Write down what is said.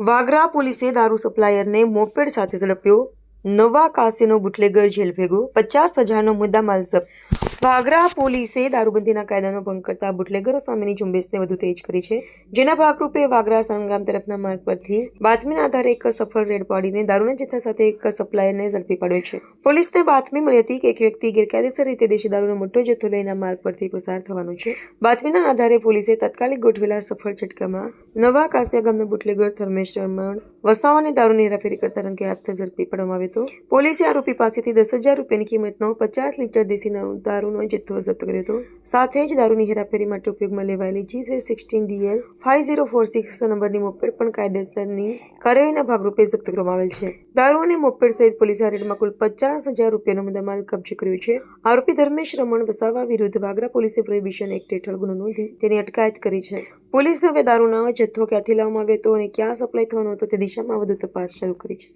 વાગરા પોલીસે દારૂ સપ્લાયરને મોપેડ સાથે ઝડપ્યો. નવા કાસીનો બુટલેગર જેલ ભેગો, 50,000નો મુદ્દામાલ જપ્ત. વાગરા પોલીસે દારૂબંધીના કાયદાનો ભંગ કરતા બુટલેગરો સામેની ઝુંબેશને વધુ તેજ કરી છે. જેના ભાગરૂપે વાગરા સંગામ તરફના માર્ગ પરથી બાતમીના આધારે એક સફળ રેડ પાડીને દારૂના જથ્થા સાથે એક સપ્લાયરને ઝડપી પાડ્યો છે. પોલીસને બાતમી મળી હતી કે એક વ્યક્તિ ગેરકાયદેસર રીતે દેશી દારૂનો મોટો જથ્થો લઈને માર્ગ પરથી પસાર થવાનો છે. બાતમીના આધારે પોલીસે તાત્કાલિક ગોઠવેલા સફળ ઝટકામાં નવા કાસિયા ગામનો બુટલેગર ધર્મેશ રમણ વસાવાને દારૂની હેરાફેરી કરતા રંગે હાથ ઝડપી પાડવામાં આવ્યો હતો. પોલીસે આરોપી પાસેથી 10,000 રૂપિયાની કિંમતનો 50 લીટર દેશી દારૂનો જથ્થો જપ્ત કર્યો હતો. સાથે જ દારૂની હેરાફેરી માટે ઉપયોગમાં લેવાયેલી GZ16DL 5046 નંબરની મોપેડ પણ કાયદેસરની કાર્યવાહીના ભાગરૂપે જપ્ત કરવામાં આવેલ છે. દારૂ અને મોપેડ સહિત પોલીસે આ રેડમાં કુલ 50,000 રૂપિયાનો મુદ્દામાલ કબજે કર્યો છે. આરોપી ધર્મેશ રમણ વસાવા વિરુદ્ધ વાગરા પોલીસે પ્રોહિબિશન એક્ટ હેઠળ ગુનો નોંધી તેની અટકાયત કરી છે. પોલીસે હવે દારૂનો જથ્થો ક્યાંથી લાવવામાં આવ્યો હતો અને ક્યાં સપ્લાય થવાનો હતો તે દિશામાં વધુ તપાસ શરૂ કરી છે.